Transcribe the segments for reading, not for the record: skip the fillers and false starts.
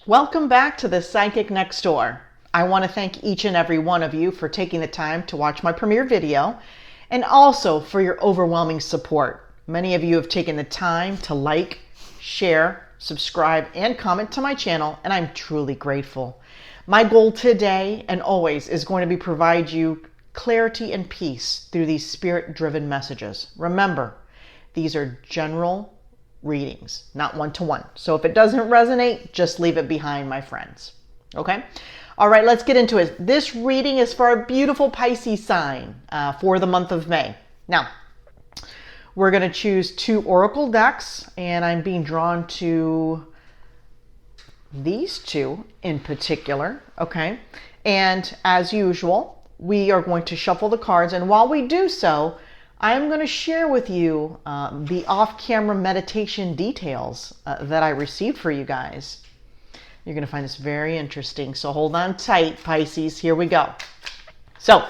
Welcome back to the Psychic Next Door. I want to thank each and every one of you for taking the time to watch my premiere video and also for your overwhelming support. Many of you have taken the time to like, share, subscribe, and comment to my channel, and I'm truly grateful. My goal today and always is going to be provide you clarity and peace through these spirit-driven messages. Remember, these are general readings, not one-to-one. So if it doesn't resonate, just leave it behind, my friends. Okay? All right, let's get into it. This reading is for a beautiful Pisces sign for the month of May. Now, we're going to choose 2 oracle decks, and I'm being drawn to these 2 in particular. Okay? And as usual, we are going to shuffle the cards, and while we do so, I'm going to share with you the off-camera meditation details that I received for you guys. You're going to find this very interesting, so hold on tight, Pisces. Here we go. So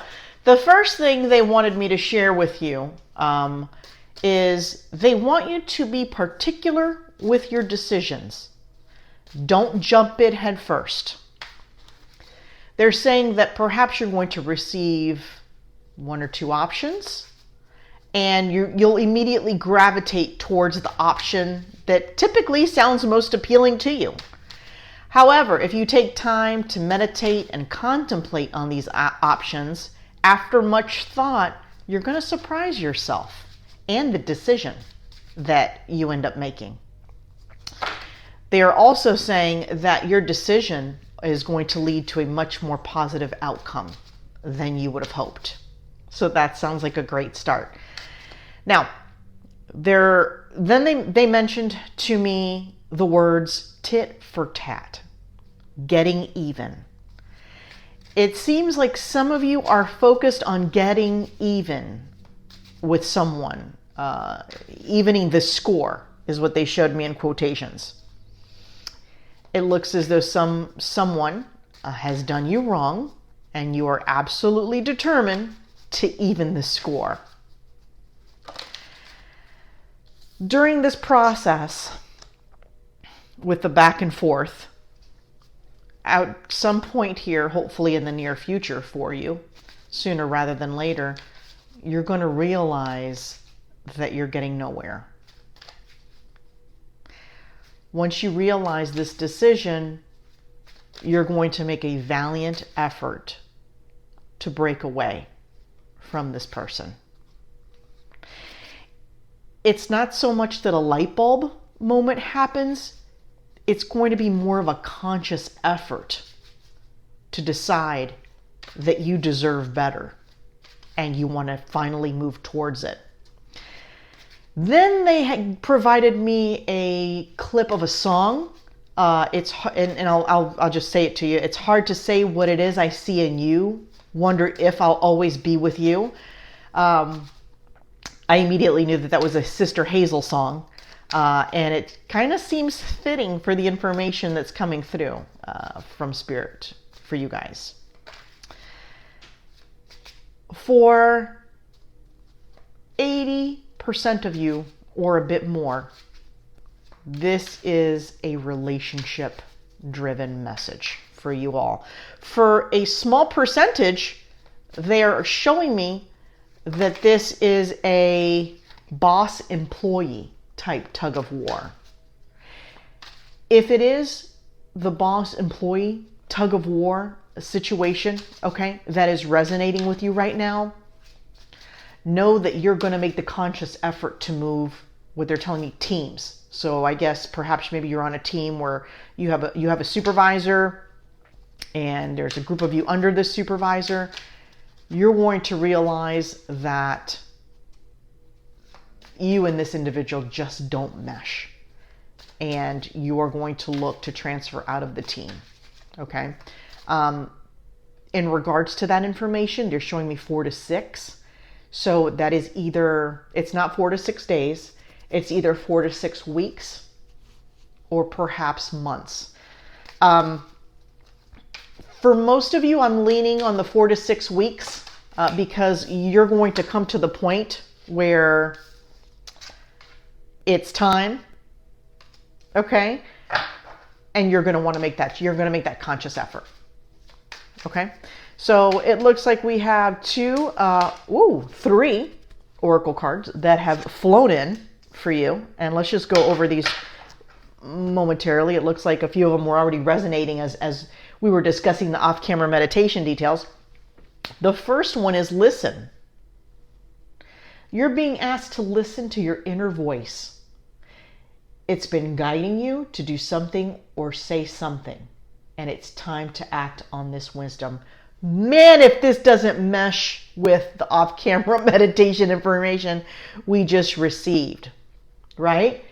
the first thing they wanted me to share with you is they want you to be particular with your decisions. Don't jump in head first. They're saying that perhaps you're going to receive 1 or 2 options, and you'll immediately gravitate towards the option that typically sounds most appealing to you. However, if you take time to meditate and contemplate on these options, after much thought, you're going to surprise yourself and the decision that you end up making. They are also saying that your decision is going to lead to a much more positive outcome than you would have hoped. So that sounds like a great start. Now, they mentioned to me the words tit for tat, getting even. It seems like some of you are focused on getting even with someone. Evening the score is what they showed me in quotations. It looks as though someone has done you wrong, and you are absolutely determined to even the score. During this process, with the back and forth, at some point here, hopefully in the near future for you, sooner rather than later, you're going to realize that you're getting nowhere. Once you realize this decision, you're going to make a valiant effort to break away from this person. It's not so much that a light bulb moment happens. It's going to be more of a conscious effort to decide that you deserve better and you want to finally move towards it. Then they had provided me a clip of a song. I'll just say it to you. It's hard to say what it is I see in you. Wonder if I'll always be with you. I immediately knew that was a Sister Hazel song, and it kind of seems fitting for the information that's coming through from Spirit for you guys. For 80% of you, or a bit more, this is a relationship-driven message for you all. For a small percentage, they are showing me that this is a boss-employee type tug of war. If it is the boss-employee tug of war situation, okay, that is resonating with you right now, know that you're going to make the conscious effort to move what they're telling me teams. So I guess perhaps maybe you're on a team where you have a supervisor and there's a group of you under the supervisor. You're going to realize that you and this individual just don't mesh, and you are going to look to transfer out of the team. Okay. In regards to that information, they're showing me 4 to 6. So that is either, it's not 4 to 6 days, it's either 4 to 6 weeks or perhaps months. For most of you, I'm leaning on the 4 to 6 weeks because you're going to come to the point where it's time. Okay. And you're going to want to make that, you're going to make that conscious effort. Okay. So it looks like we have three oracle cards that have flown in for you. And let's just go over these momentarily. It looks like a few of them were already resonating as we were discussing the off-camera meditation details. The first one is listen. You're being asked to listen to your inner voice. It's been guiding you to do something or say something, and it's time to act on this wisdom. Man, if this doesn't mesh with the off-camera meditation information we just received, right?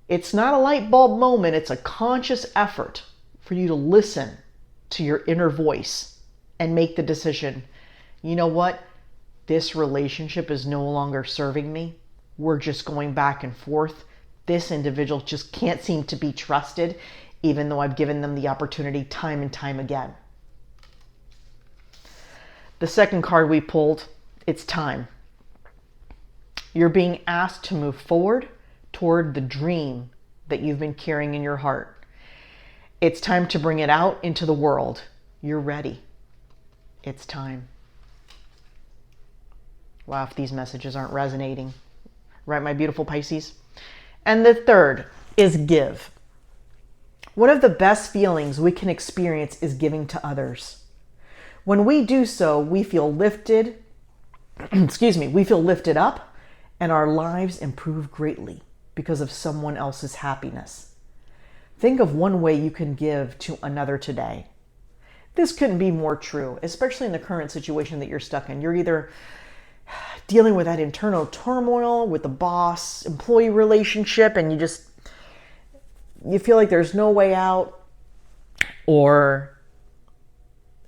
It's not a light bulb moment. It's a conscious effort for you to listen to your inner voice and make the decision, you know what? This relationship is no longer serving me. We're just going back and forth. This individual just can't seem to be trusted, even though I've given them the opportunity time and time again. The second card we pulled, it's time. You're being asked to move forward toward the dream that you've been carrying in your heart. It's time to bring it out into the world. You're ready. It's time. Wow, if these messages aren't resonating. Right, my beautiful Pisces? And the third is give. One of the best feelings we can experience is giving to others. When we do so, we feel lifted, we feel lifted up, and our lives improve greatly because of someone else's happiness. Think of one way you can give to another today. This couldn't be more true, especially in the current situation that you're stuck in. You're either dealing with that internal turmoil with the boss-employee relationship, and you feel like there's no way out, or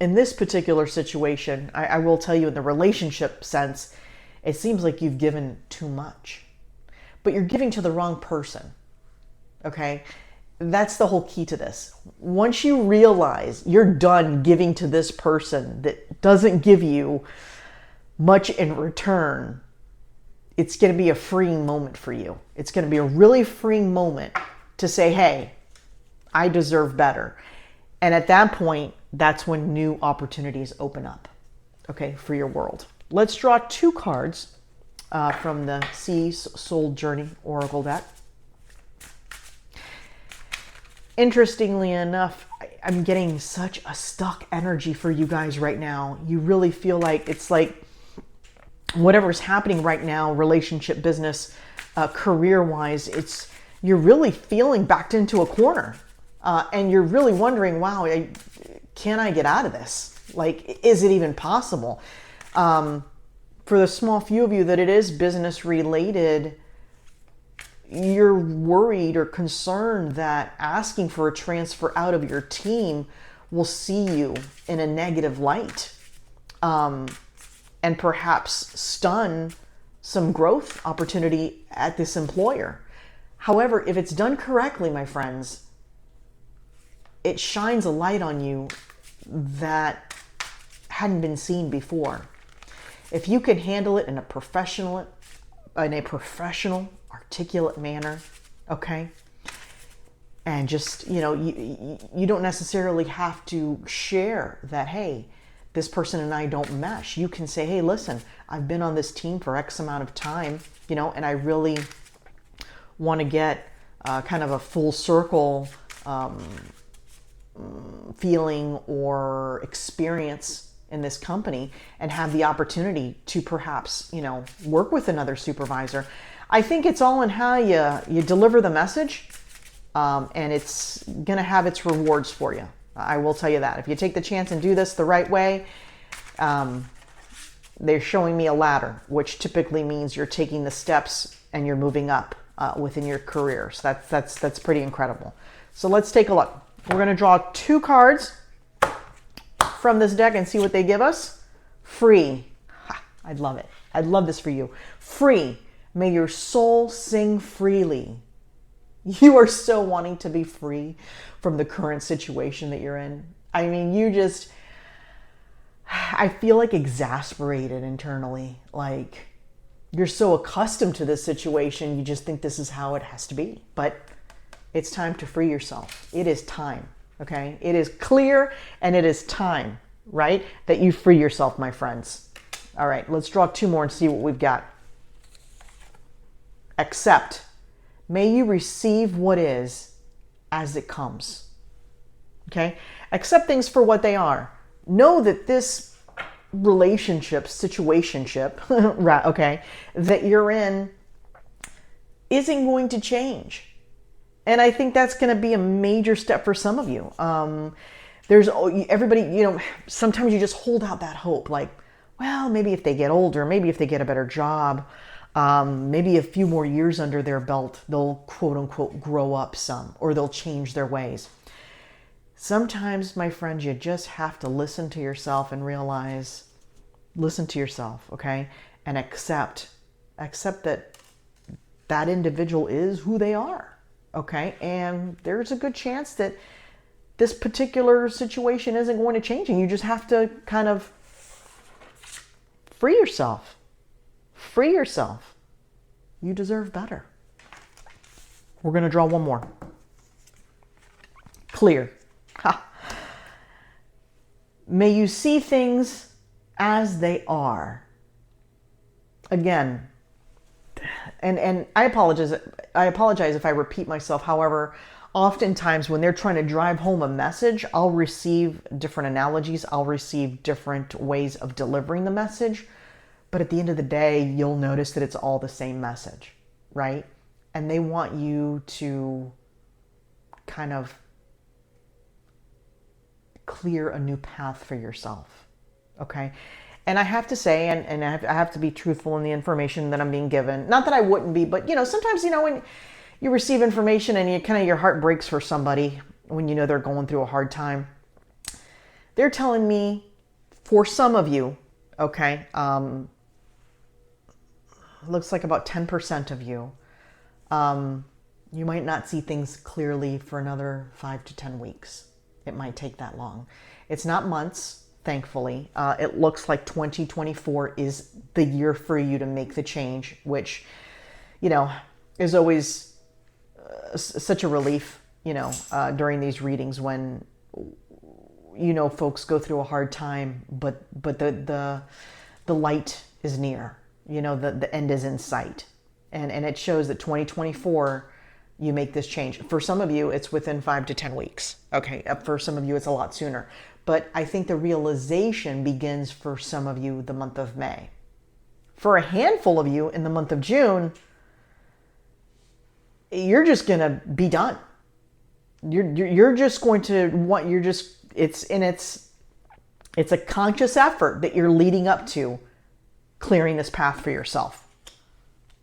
in this particular situation, I will tell you in the relationship sense, it seems like you've given too much, but you're giving to the wrong person. Okay? That's the whole key to this. Once you realize you're done giving to this person that doesn't give you much in return, it's going to be a freeing moment for you. It's going to be a really freeing moment to say, hey, I deserve better. And at that point, that's when new opportunities open up, okay, for your world. Let's draw two cards from the Sea Soul Journey Oracle deck. Interestingly enough, I'm getting such a stuck energy for you guys right now. You really feel like it's like whatever's happening right now, relationship, business, career-wise, you're really feeling backed into a corner. And you're really wondering, wow, can I get out of this? Like, is it even possible? For the small few of you that it is business related, you're worried or concerned that asking for a transfer out of your team will see you in a negative light, and perhaps stun some growth opportunity at this employer. However, if it's done correctly, my friends, it shines a light on you that hadn't been seen before. If you can handle it in a professional, articulate manner, okay? And just, you don't necessarily have to share that, hey, this person and I don't mesh. You can say, hey, listen, I've been on this team for X amount of time, and I really want to get kind of a full circle feeling or experience in this company and have the opportunity to perhaps, work with another supervisor. I think it's all in how you deliver the message, and it's going to have its rewards for you. I will tell you that. If you take the chance and do this the right way, they're showing me a ladder, which typically means you're taking the steps and you're moving up within your career. So that's pretty incredible. So let's take a look. We're going to draw two cards from this deck and see what they give us. Free. I'd love it. I'd love this for you. Free. May your soul sing freely. You are so wanting to be free from the current situation that you're in. I mean, I feel like exasperated internally. Like, you're so accustomed to this situation, you just think this is how it has to be. But It's time to free yourself. It is time, okay? It is clear and it is time, right? That you free yourself, my friends. All right, let's draw 2 more and see what we've got. Accept. May you receive what is as it comes. Okay? Accept things for what they are. Know that this relationship, situationship, right, okay, that you're in isn't going to change. And I think that's going to be a major step for some of you. There's everybody, sometimes you just hold out that hope, like, well, maybe if they get older, maybe if they get a better job, maybe a few more years under their belt, they'll quote unquote grow up some, or they'll change their ways. Sometimes, my friends, you just have to listen to yourself and realize, listen to yourself, okay? And accept that individual is who they are. Okay, and there's a good chance that this particular situation isn't going to change, and you just have to kind of free yourself. Free yourself. You deserve better. We're going to draw 1 more. Clear. Ha. May you see things as they are. Again, and I apologize if I repeat myself. However, oftentimes when they're trying to drive home a message, I'll receive different analogies. I'll receive different ways of delivering the message. But at the end of the day, you'll notice that it's all the same message, right? And they want you to kind of clear a new path for yourself, okay? And I have to say, and I have to be truthful in the information that I'm being given. Not that I wouldn't be, but sometimes, when you receive information and your heart breaks for somebody when they're going through a hard time. They're telling me, for some of you, okay, looks like about 10% of you, you might not see things clearly for another 5 to 10 weeks. It might take that long. It's not months. Thankfully, it looks like 2024 is the year for you to make the change, which, is always such a relief, during these readings when, folks go through a hard time, but the light is near, the end is in sight. And it shows that 2024, you make this change. For some of you, it's within 5 to 10 weeks. Okay. For some of you, it's a lot sooner. But I think the realization begins for some of you the month of May. For a handful of you in the month of June, you're just going to be done. You're just going to want, it's a conscious effort that you're leading up to clearing this path for yourself.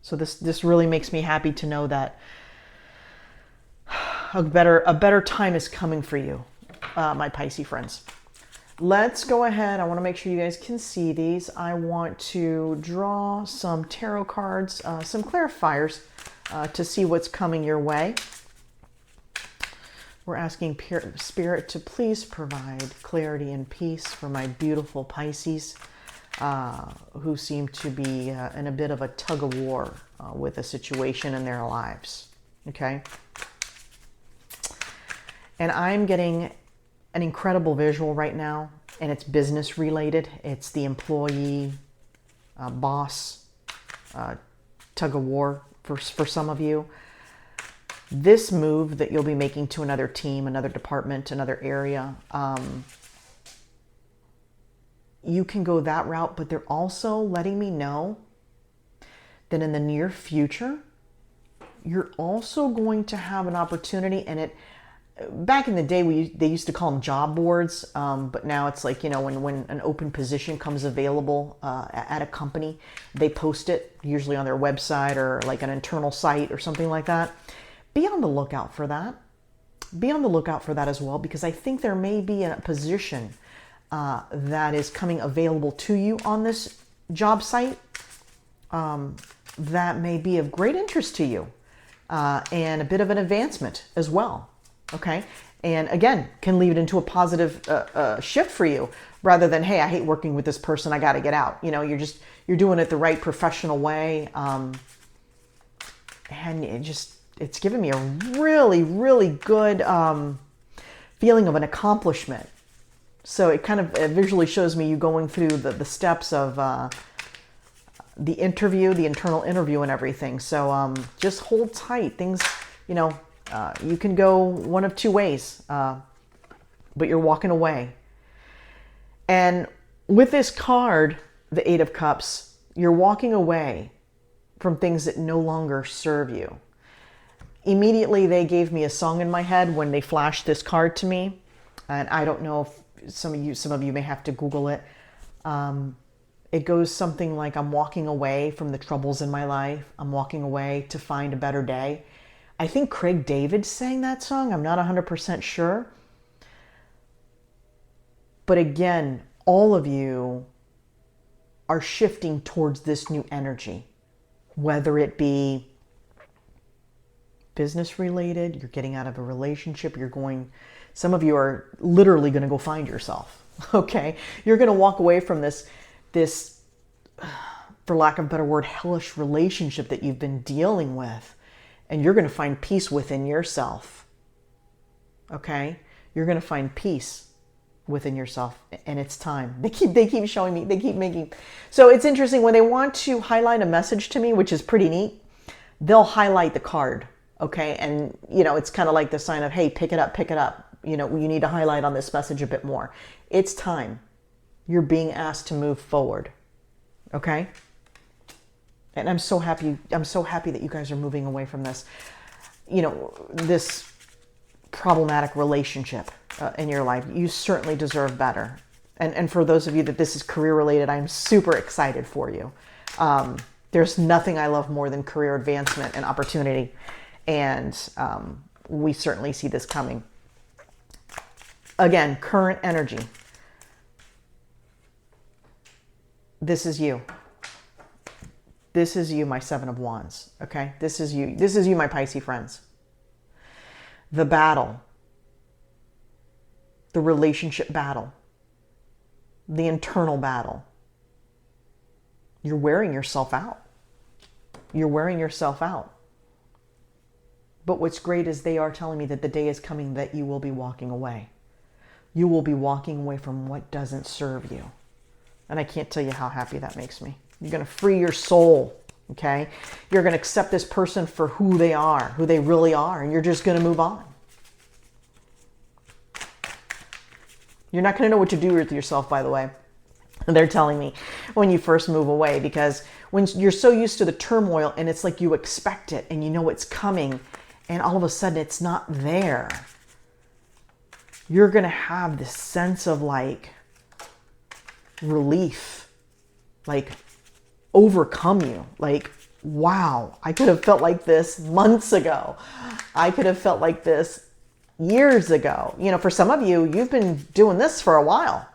So this really makes me happy to know that a better time is coming for you, my Pisces friends. Let's go ahead. I want to make sure you guys can see these. I want to draw some tarot cards, some clarifiers to see what's coming your way. We're asking Spirit to please provide clarity and peace for my beautiful Pisces, who seem to be in a bit of a tug of war with a situation in their lives. Okay? And I'm getting an incredible visual right now, and it's business related. It's the employee, boss, tug of war for some of you. This move that you'll be making to another team, another department, another area, you can go that route, but they're also letting me know that in the near future, you're also going to have an opportunity, and back in the day, they used to call them job boards, but now it's like, when an open position comes available at a company, they post it usually on their website or like an internal site or something like that. Be on the lookout for that. Be on the lookout for that as well, because I think there may be a position that is coming available to you on this job site that may be of great interest to you and a bit of an advancement as well. Okay. And again, can lead it into a positive shift for you rather than, hey, I hate working with this person, I got to get out. You're doing it the right professional way. And it's given me a really, really good feeling of an accomplishment. So it kind of visually shows me you going through the steps of the interview, the internal interview and everything. So just hold tight. Things, you can go one of two ways, but you're walking away. And with this card, the Eight of Cups, you're walking away from things that no longer serve you. Immediately, they gave me a song in my head when they flashed this card to me. And I don't know if some of you may have to Google it. It goes something like, I'm walking away from the troubles in my life. I'm walking away to find a better day. I think Craig David sang that song. I'm not 100% sure. But again, all of you are shifting towards this new energy, whether it be business related, you're getting out of a relationship, some of you are literally going to go find yourself. Okay. You're going to walk away from this, for lack of a better word, hellish relationship that you've been dealing with. And you're going to find peace within yourself. Okay. You're going to find peace within yourself, and it's time. They keep showing me, they keep making. So it's interesting when they want to highlight a message to me, which is pretty neat, they'll highlight the card. Okay. And it's kind of like the sign of, hey, pick it up, pick it up. You need to highlight on this message a bit more. It's time. You're being asked to move forward. Okay. And I'm so happy that you guys are moving away from this, this problematic relationship in your life. You certainly deserve better. And for those of you that this is career related, I'm super excited for you. There's nothing I love more than career advancement and opportunity. And we certainly see this coming. Again, current energy. This is you. This is you, my Seven of Wands. Okay? This is you. This is you, my Pisces friends. The battle. The relationship battle. The internal battle. You're wearing yourself out. You're wearing yourself out. But what's great is they are telling me that the day is coming that you will be walking away. You will be walking away from what doesn't serve you. And I can't tell you how happy that makes me. You're going to free your soul, okay? You're going to accept this person for who they are, who they really are, and you're just going to move on. You're not going to know what to do with yourself, by the way. They're telling me when you first move away, because when you're so used to the turmoil and it's like you expect it and you know it's coming and all of a sudden it's not there, you're going to have this sense of like relief, like overcome you. Like, wow, I could have felt like this months ago. I could have felt like this years ago. For some of you, you've been doing this for a while,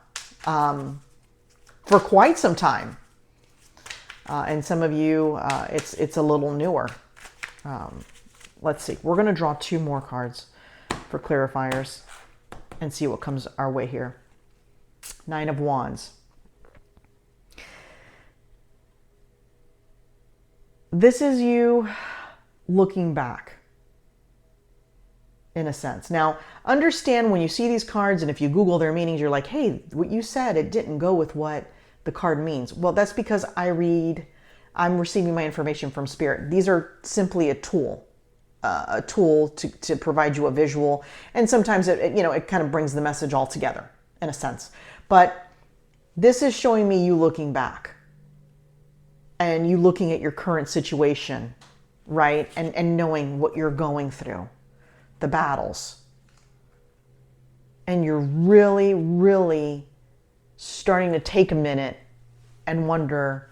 for quite some time. And some of you, it's a little newer. Let's see. We're going to draw two more cards for clarifiers and see what comes our way here. Nine of Wands. This is you looking back, in a sense. Now, understand when you see these cards and if you Google their meanings, you're like, hey, what you said, it didn't go with what the card means. Well, that's because I'm receiving my information from Spirit. These are simply a tool to provide you a visual. And sometimes it kind of brings the message all together, in a sense. But this is showing me you looking back. And you looking at your current situation, right? And knowing what you're going through, the battles. And you're really, really starting to take a minute and wonder,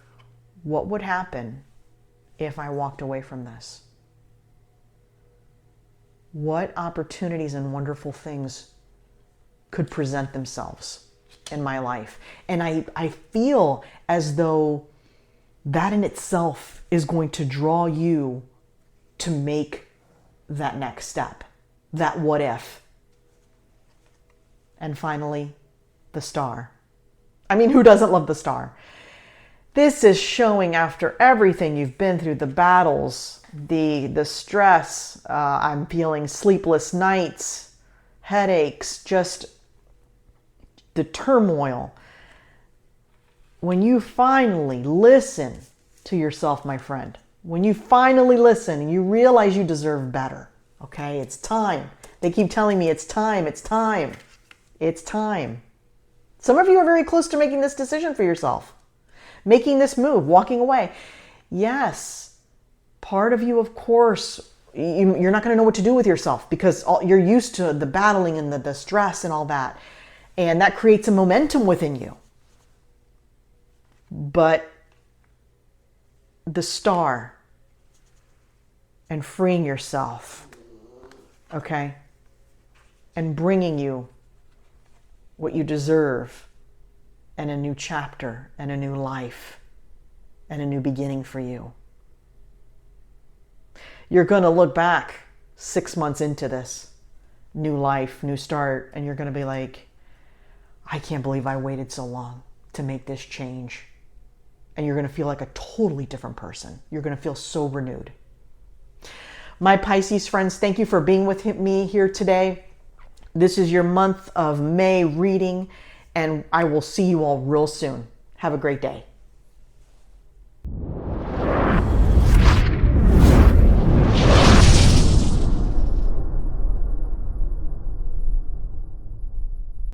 what would happen if I walked away from this? What opportunities and wonderful things could present themselves in my life? And I feel as though that in itself is going to draw you to make that next step, that what if. And finally, the Star. I mean, who doesn't love the Star? This is showing after everything you've been through, the battles, the stress. I'm feeling sleepless nights, headaches, just the turmoil. When you finally listen to yourself, my friend, when you finally listen and you realize you deserve better, okay, it's time. They keep telling me it's time, it's time, it's time. Some of you are very close to making this decision for yourself, making this move, walking away. Yes, part of you, of course, you're not going to know what to do with yourself because you're used to the battling and the stress and all that. And that creates a momentum within you. But the star and freeing yourself, okay, and bringing you what you deserve and a new chapter and a new life and a new beginning for you. You're going to look back 6 months into this new life, new start, and you're going to be like, I can't believe I waited so long to make this change. And you're going to feel like a totally different person. You're going to feel so renewed. My Pisces friends, thank you for being with me here today. This is your month of May reading, and I will see you all real soon. Have a great day.